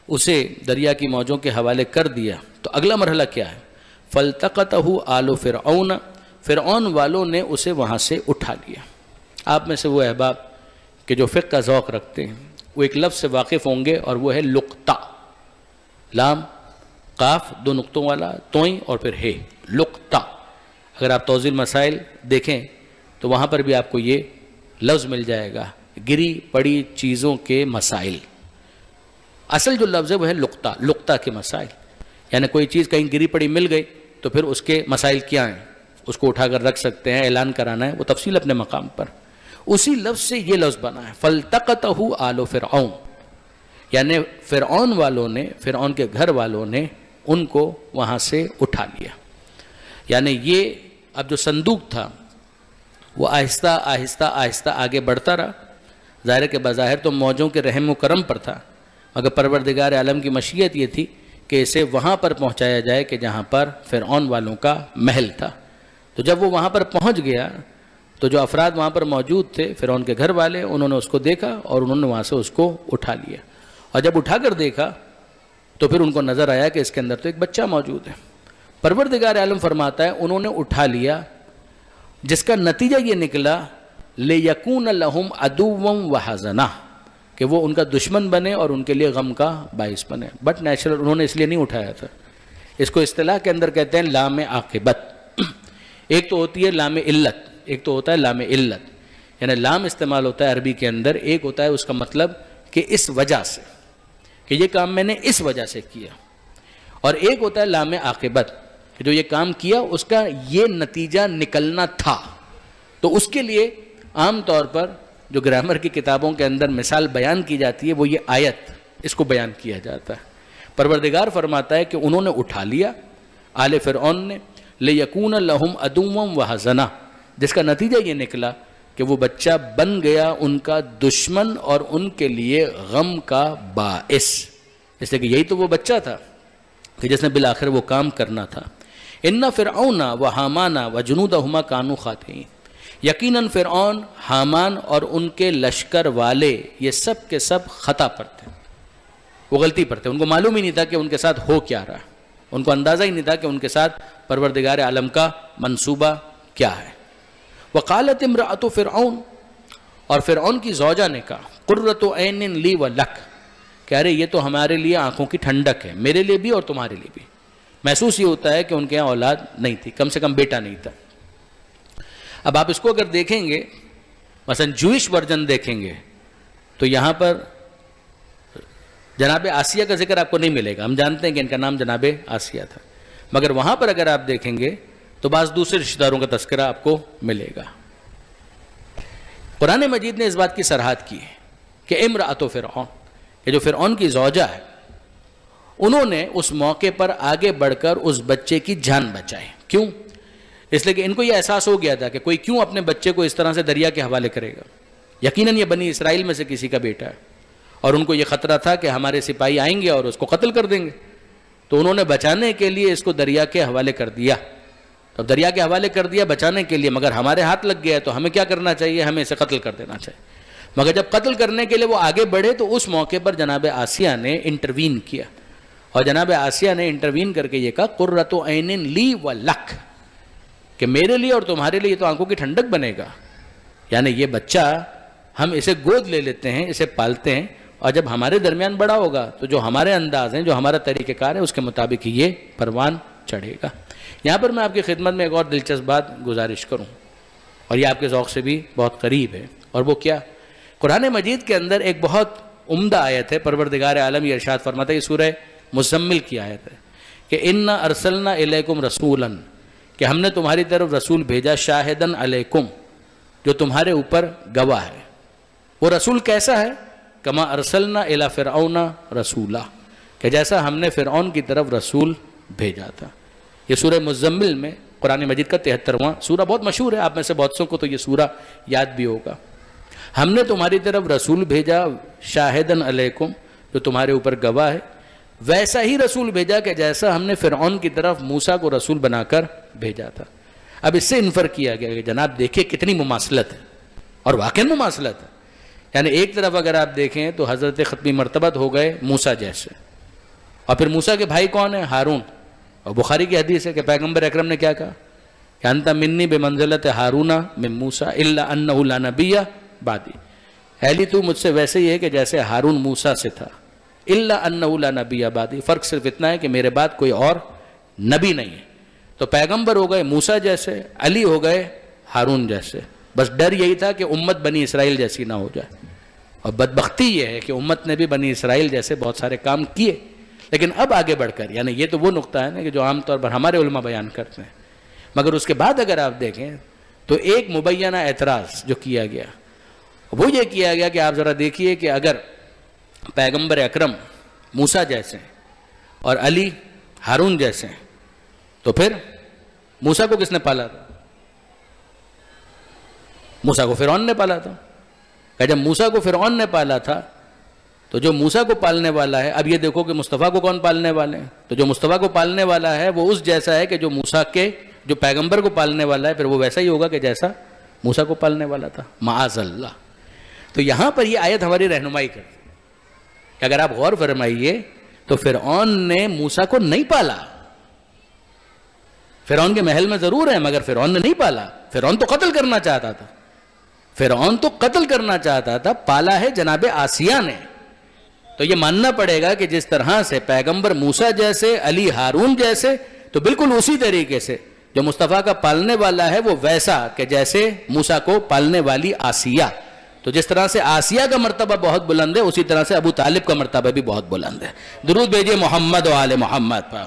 اسے دریا کی موجوں کے حوالے کر دیا تو اگلا مرحلہ کیا ہے؟ فَالْتَقَطَهُ آلُ فِرْعَوْنَ، فرعون والوں نے اسے وہاں سے اٹھا لیا۔ آپ میں سے وہ احباب کہ جو فقہ کا ذوق رکھتے ہیں وہ ایک لفظ سے واقف ہوں گے، اور وہ ہے لقطہ، لام قاف دو نقطوں والا، توئیں اور پھر ہے، لقطہ۔ اگر آپ توضیح المسائل دیکھیں تو وہاں پر بھی آپ کو یہ لفظ مل جائے گا، گری پڑی چیزوں کے مسائل۔ اصل جو لفظ ہے وہ ہے لقطہ، لقطہ کے مسائل، یعنی کوئی چیز کہیں گری پڑی مل گئی تو پھر اس کے مسائل کیا ہیں، اس کو اٹھا کر رکھ سکتے ہیں، اعلان کرانا ہے، وہ تفصیل اپنے مقام پر۔ اسی لفظ سے یہ لفظ بنا ہے، فَالْتَقَطَهُ آلُ فِرْعَوْنَ، یعنی فرعون والوں نے، فرعون کے گھر والوں نے ان کو وہاں سے اٹھا لیا۔ یعنی یہ اب جو صندوق تھا وہ آہستہ آہستہ آہستہ آگے بڑھتا رہا، ظاہر کہ بظاہر تو موجوں کے رحم و کرم پر تھا، مگر پروردگار عالم کی مشیت یہ تھی کہ اسے وہاں پر پہنچایا جائے کہ جہاں پر فرعون والوں کا محل تھا۔ تو جب وہ وہاں پر پہنچ گیا تو جو افراد وہاں پر موجود تھے، فرعون کے گھر والے، انہوں نے اس کو دیکھا اور انہوں نے وہاں سے اس کو اٹھا لیا، اور جب اٹھا کر دیکھا تو پھر ان کو نظر آیا کہ اس کے اندر تو ایک بچہ موجود ہے۔ پروردگار عالم فرماتا ہے انہوں نے اٹھا لیا، جس کا نتیجہ یہ نکلا لِيَكُونَ لَهُمْ عَدُوًّا وَحَزَنًا، کہ وہ ان کا دشمن بنے اور ان کے لیے غم کا باعث بنے۔ بٹ نیچرل انہوں نے اس لیے نہیں اٹھایا تھا، اس کو اصطلاح کے اندر کہتے ہیں لام عاقبت۔ ایک تو ہوتی ہے لام علت، ایک تو ہوتا ہے لام علت، یعنی لام استعمال ہوتا ہے عربی کے اندر، ایک ہوتا ہے اس کا مطلب کہ اس وجہ سے، کہ یہ کام میں نے اس وجہ سے کیا، اور ایک ہوتا ہے لام عاقبت، کہ جو یہ کام کیا اس کا یہ نتیجہ نکلنا تھا۔ تو اس کے لیے عام طور پر جو گرامر کی کتابوں کے اندر مثال بیان کی جاتی ہے وہ یہ آیت، اس کو بیان کیا جاتا ہے۔ پروردگار فرماتا ہے کہ انہوں نے اٹھا لیا آل فرعون نے، لِيَكُونَ لَهُمْ عَدُوًّا وَحَزَنًا، جس کا نتیجہ یہ نکلا کہ وہ بچہ بن گیا ان کا دشمن اور ان کے لیے غم کا باعث، اس لیے کہ یہی تو وہ بچہ تھا کہ جس نے بالآخر وہ کام کرنا تھا۔ اِنَّ فِرْعَوْنَ وَحَامَانَ وَجُنُودَهُمَا كَانُوا خَاطِئِينَ، یقیناً فرعون، حامان اور ان کے لشکر والے یہ سب کے سب خطا پر تھے، وہ غلطی پر تھے، ان کو معلوم ہی نہیں تھا کہ ان کے ساتھ ہو کیا رہا، ان کو اندازہ ہی نہیں تھا کہ ان کے ساتھ پروردگار عالم کا منصوبہ کیا ہے۔ وقالت امرأۃ فرعون، اور فرعون کی زوجہ نے کہا، قرۃ عین لی ولک، کہہ رہے یہ تو ہمارے لیے آنکھوں کی ٹھنڈک ہے، میرے لیے بھی اور تمہارے لیے بھی۔ محسوس یہ ہوتا ہے کہ ان کے یہاں اولاد نہیں تھی، کم سے کم بیٹا نہیں تھا۔ اب آپ اس کو اگر دیکھیں گے، مثلا جوئش ورژن دیکھیں گے تو یہاں پر جناب آسیہ کا ذکر آپ کو نہیں ملے گا. ہم جانتے ہیں کہ ان کا نام جناب آسیہ تھا, مگر وہاں پر اگر آپ دیکھیں گے تو بعض دوسرے رشتہ داروں کا تذکرہ آپ کو ملے گا. قرآن مجید نے اس بات کی صراحت کی ہے کہ امرأۃ فرعون, یہ جو فرعون کی زوجہ ہے, انہوں نے اس موقع پر آگے بڑھ کر اس بچے کی جان بچائی. کیوں؟ اس لیے کہ ان کو یہ احساس ہو گیا تھا کہ کوئی کیوں اپنے بچے کو اس طرح سے دریا کے حوالے کرے گا. یقیناً یہ بنی اسرائیل میں سے کسی کا بیٹا ہے, اور ان کو یہ خطرہ تھا کہ ہمارے سپاہی آئیں گے اور اس کو قتل کر دیں گے. تو انہوں نے بچانے کے لیے اس کو دریا کے حوالے کر دیا. تو دریا کے حوالے کر دیا بچانے کے لیے, مگر ہمارے ہاتھ لگ گیا تو ہمیں کیا کرنا چاہیے؟ ہمیں اسے قتل کر دینا چاہیے. مگر جب قتل کرنے کے لیے وہ آگے بڑھے تو اس موقع پر جناب آسیہ نے انٹروین کیا, اور جناب آسیہ نے انٹروین کر کے یہ کہا قرۃ عین لی و لک, کہ میرے لیے اور تمہارے لیے تو آنکھوں کی ٹھنڈک بنے گا. یعنی یہ بچہ ہم اسے گود لے لیتے ہیں, اسے پالتے ہیں, اور جب ہمارے درمیان بڑا ہوگا تو جو ہمارے انداز ہیں, جو ہمارا طریقہ کار ہے, اس کے مطابق ہی یہ پروان چڑھے گا. یہاں پر میں آپ کی خدمت میں ایک اور دلچسپ بات گزارش کروں, اور یہ آپ کے ذوق سے بھی بہت قریب ہے, اور وہ کیا؟ قرآن مجید کے اندر ایک بہت عمدہ آیت ہے. پروردگار عالم یہ ارشاد فرماتا ہے, یہ سورہ مزمل کی آیت ہے کہ انا ارسلنا الیکم رسولا, کہ ہم نے تمہاری طرف رسول بھیجا, شاہدن علیکم, جو تمہارے اوپر گواہ ہے. وہ رسول کیسا ہے؟ کما ارسلنا الی فرعون رسولا, کہ جیسا ہم نے فرعون کی طرف رسول بھیجا تھا. یہ سورہ مزمل میں قرآن مجید کا 73واں سورہ, بہت مشہور ہے, آپ میں سے بہت سو کو تو یہ سورہ یاد بھی ہوگا. ہم نے تمہاری طرف رسول بھیجا شاہدن علیکم, جو تمہارے اوپر گواہ ہے, ویسا ہی رسول بھیجا کہ جیسا ہم نے فرعون کی طرف موسیٰ کو رسول بنا کر بھیجا تھا. اب اس سے انفر کیا گیا کہ جناب دیکھیں کتنی مماثلت ہے, اور واقعی مماثلت ہے. یعنی ایک طرف اگر آپ دیکھیں تو حضرت ختمی مرتبت ہو گئے موسیٰ جیسے, اور پھر موسیٰ کے بھائی کون ہیں؟ ہارون. اور بخاری کی حدیث ہے کہ پیغمبر اکرم نے کیا کہا کہ انت منی بمنزلت ہارون من موسیٰ الا انہ لا نبی بعدی, علی تو مجھ سے ویسے ہی ہے کہ جیسے ہارون موسیٰ سے تھا, الا انہ لا نبی بعدی, فرق صرف اتنا ہے کہ میرے بعد کوئی اور نبی نہیں ہے. تو پیغمبر ہو گئے موسیٰ جیسے, علی ہو گئے ہارون جیسے. بس ڈر یہی تھا کہ امت بنی اسرائیل جیسی نہ ہو جائے, اور بدبختی یہ ہے کہ امت نے بھی بنی اسرائیل جیسے بہت سارے کام کیے. لیکن اب آگے بڑھ کر, یعنی یہ تو وہ نقطہ ہے نا کہ جو عام طور پر ہمارے علماء بیان کرتے ہیں, مگر اس کے بعد اگر آپ دیکھیں تو ایک مبینہ اعتراض جو کیا گیا وہ یہ کیا گیا کہ آپ ذرا دیکھیے کہ اگر پیغمبر اکرم موسیٰ جیسے اور علی ہارون جیسے ہیں, تو پھر موسیٰ کو کس نے پالا تھا؟ موسیٰ کو فرعون نے پالا تھا. کہ جب موسیٰ کو فرعون نے پالا تھا تو جو موسیٰ کو پالنے والا ہے, اب یہ دیکھو کہ مصطفیٰ کو کون پالنے والے ہیں, تو جو مصطفیٰ کو پالنے والا ہے وہ اس جیسا ہے کہ جو موسیٰ کے جو پیغمبر کو پالنے والا ہے, پھر وہ ویسا ہی ہوگا کہ جیسا موسیٰ کو پالنے والا تھا, معاذ اللہ. تو یہاں پر یہ آیت ہماری رہنمائی کرتی ہے کہ اگر آپ غور فرمائیے تو فرعون نے موسیٰ کو نہیں پالا. فرعون کے محل میں ضرور ہے, مگر فرعون نے نہیں پالا. فرعون تو قتل کرنا چاہتا تھا, فرعون تو قتل کرنا چاہتا تھا, پالا ہے جناب آسیہ نے. تو یہ ماننا پڑے گا کہ جس طرح سے پیغمبر موسیٰ جیسے, علی ہارون جیسے, تو بالکل اسی طریقے سے جو مصطفیٰ کا پالنے والا ہے وہ ویسا کہ جیسے موسیٰ کو پالنے والی آسیہ. تو جس طرح سے آسیہ کا مرتبہ بہت بلند ہے, اسی طرح سے ابو طالب کا مرتبہ بھی بہت بلند ہے. درود بھیجئے محمد و آل محمد پر.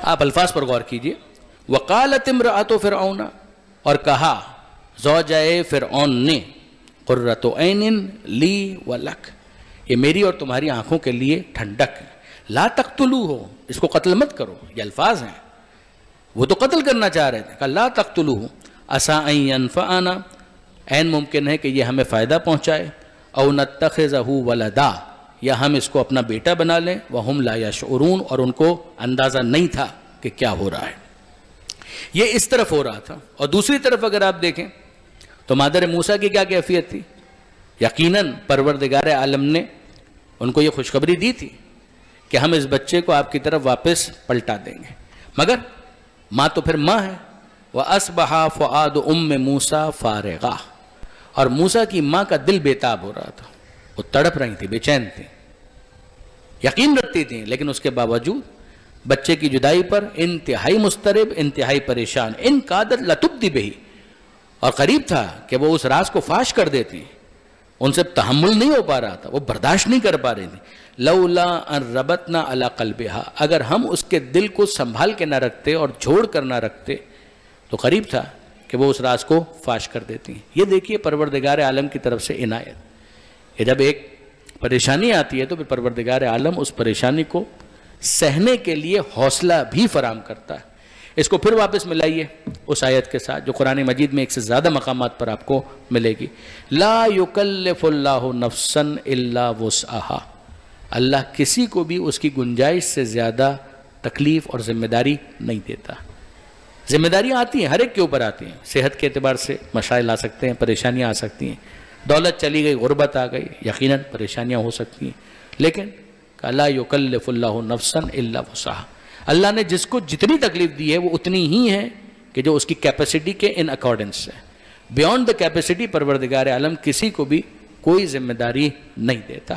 آپ الفاظ پر غور کیجئے. وقالت امرأۃ فرعون, اور کہا زوجہ فرعون نے, قرۃ عین لی و لک, یہ میری اور تمہاری آنکھوں کے لیے ٹھنڈک ہے. لا تقتلوہ, اس کو قتل مت کرو. یہ الفاظ ہیں, وہ تو قتل کرنا چاہ رہے تھے. کہ لا تقتلوہ عسیٰ ان ینفعنا, عین ممکن ہے کہ یہ ہمیں فائدہ پہنچائے, او نتخذہ ولدا, یا ہم اس کو اپنا بیٹا بنا لیں. وہم لا یشعرون, اور ان کو اندازہ نہیں تھا کہ کیا ہو رہا ہے. یہ اس طرف ہو رہا تھا. اور دوسری طرف اگر آپ دیکھیں تو مادر موسیٰ کی کیا کیفیت تھی؟ یقیناً پروردگار عالم نے ان کو یہ خوشخبری دی تھی کہ ہم اس بچے کو آپ کی طرف واپس پلٹا دیں گے. مگر ماں تو پھر ماں ہے. وَأَصْبَحَ فُؤَادُ أُمِّ مُوسَىٰ فَارِغًا, اور موسیٰ کی ماں کا دل بےتاب ہو رہا تھا, وہ تڑپ رہی تھی, بے چین تھی, یقین رکھتی تھیں, لیکن اس کے باوجود بچے کی جدائی پر انتہائی مضطرب, انتہائی پریشان. ان کادت لتبدی بہی, اور قریب تھا کہ وہ اس راز کو فاش کر دیتی، ان سے تحمل نہیں ہو پا رہا تھا، وہ برداشت نہیں کر پا رہی تھی۔ لولا ان ربطنا علی قلبہا، اگر ہم اس کے دل کو سنبھال کے نہ رکھتے اور جھوڑ کر نہ رکھتے تو قریب تھا کہ وہ اس راز کو فاش کر دیتی۔ یہ دیکھیے پروردگار عالم کی طرف سے عنایت، کہ جب ایک پریشانی آتی ہے تو پھر پروردگار عالم اس پریشانی کو سہنے کے لیے حوصلہ بھی فراہم کرتا ہے۔ اس کو پھر واپس ملائیے اس آیت کے ساتھ جو قرآن مجید میں ایک سے زیادہ مقامات پر آپ کو ملے گی، لا یکلف اللہ نفسا الا وسعہا، اللہ کسی کو بھی اس کی گنجائش سے زیادہ تکلیف اور ذمہ داری نہیں دیتا۔ ذمہ داریاں آتی ہیں، ہر ایک کے اوپر آتی ہیں، صحت کے اعتبار سے مسائل آ سکتے ہیں، پریشانیاں آ سکتی ہیں، دولت چلی گئی، غربت آ گئی، یقیناً پریشانیاں ہو سکتی ہیں، لیکن لا یکلف اللہ نفسا الا وسعہا، اللہ نے جس کو جتنی تکلیف دی ہے وہ اتنی ہی ہے کہ جو اس کی کیپیسٹی کے ان اکارڈنس ہے، بیونڈ دا کیپیسٹی پروردگار عالم کسی کو بھی کوئی ذمہ داری نہیں دیتا۔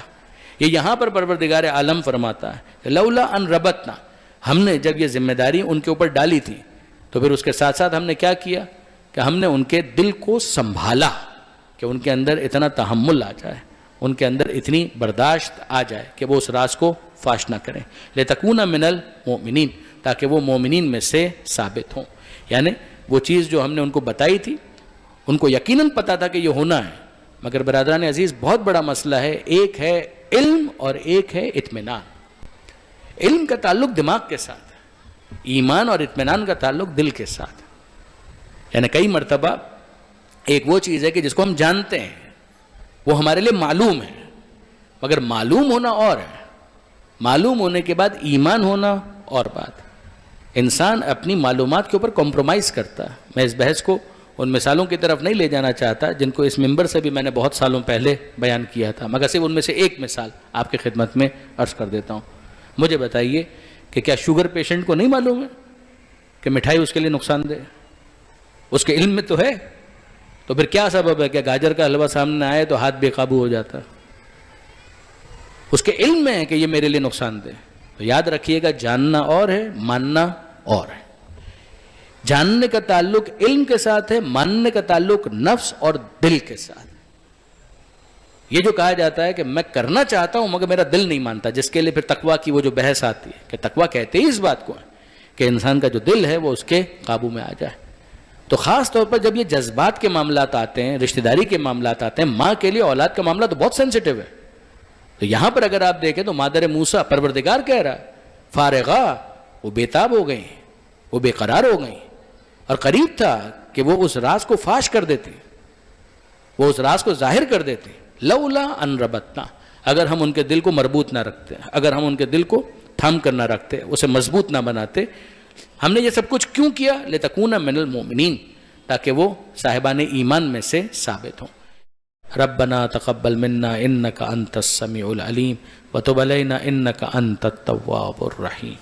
یہ یہاں پر پروردگار عالم فرماتا ہے کہ لولا ان ربطنا، ہم نے جب یہ ذمہ داری ان کے اوپر ڈالی تھی تو پھر اس کے ساتھ ساتھ ہم نے کیا کیا کہ ہم نے ان کے دل کو سنبھالا کہ ان کے اندر اتنا تحمل آ جائے، ان کے اندر اتنی برداشت آ جائے کہ وہ اس راز کو فاش نہ کریں، لِتَكُونَ مِنَ الْمُؤْمِنِينَ، تاکہ وہ مومنین میں سے ثابت ہوں۔ یعنی وہ چیز جو ہم نے ان کو بتائی تھی ان کو یقیناً پتا تھا کہ یہ ہونا ہے، مگر برادران عزیز بہت بڑا مسئلہ ہے، ایک ہے علم اور ایک ہے اطمینان۔ علم کا تعلق دماغ کے ساتھ، ایمان اور اطمینان کا تعلق دل کے ساتھ۔ یعنی کئی مرتبہ ایک وہ چیز ہے کہ جس کو ہم جانتے ہیں وہ ہمارے لیے معلوم ہے، مگر معلوم ہونا اور ہے، معلوم ہونے کے بعد ایمان ہونا اور بات۔ انسان اپنی معلومات کے اوپر کمپرومائز کرتا ہے۔ میں اس بحث کو ان مثالوں کی طرف نہیں لے جانا چاہتا جن کو اس ممبر سے بھی میں نے بہت سالوں پہلے بیان کیا تھا، مگر صرف ان میں سے ایک مثال آپ کی خدمت میں عرض کر دیتا ہوں۔ مجھے بتائیے کہ کیا شوگر پیشنٹ کو نہیں معلوم ہے کہ مٹھائی اس کے لیے نقصان دہ؟ اس کے علم میں تو ہے، تو پھر کیا سبب ہے کہ گاجر کا حلوہ سامنے آئے تو ہاتھ بے قابو ہو جاتا؟ اس کے علم میں ہے کہ یہ میرے لیے نقصان دہ۔ تو یاد رکھیے گا، جاننا اور ہے، ماننا اور ہے۔ جاننے کا تعلق علم کے ساتھ ہے، ماننے کا تعلق نفس اور دل کے ساتھ۔ یہ جو کہا جاتا ہے کہ میں کرنا چاہتا ہوں مگر میرا دل نہیں مانتا، جس کے لیے پھر تقویٰ کی وہ جو بحث آتی ہے کہ تقویٰ کہتے ہی اس بات کو ہے کہ انسان کا جو دل ہے وہ اس کے قابو میں آ جائے۔ تو خاص طور پر جب یہ جذبات کے معاملات آتے ہیں، رشتہ داری کے معاملات آتے ہیں، ماں کے لیے اولاد کا معاملہ تو بہت سینسٹیو ہے۔ تو یہاں پر اگر آپ دیکھیں تو مادر موسیٰ پروردگار کہہ رہا ہے فارغہ، وہ بے تاب ہو گئیں، وہ بے قرار ہو گئیں، اور قریب تھا کہ وہ اس راز کو فاش کر دیتی، وہ اس راز کو ظاہر کر دیتی۔ لولا ان ربطنا، اگر ہم ان کے دل کو مربوط نہ رکھتے، اگر ہم ان کے دل کو تھام کر نہ رکھتے، اسے مضبوط نہ بناتے۔ ہم نے یہ سب کچھ کیوں کیا؟ لِتَكُونَ مِنَ الْمُؤْمِنِينَ، تاکہ وہ صاحبان ایمان میں سے ثابت ہوں۔ ربنا تقبل منا انك انت السميع العليم وتب علينا انك انت التواب الرحيم۔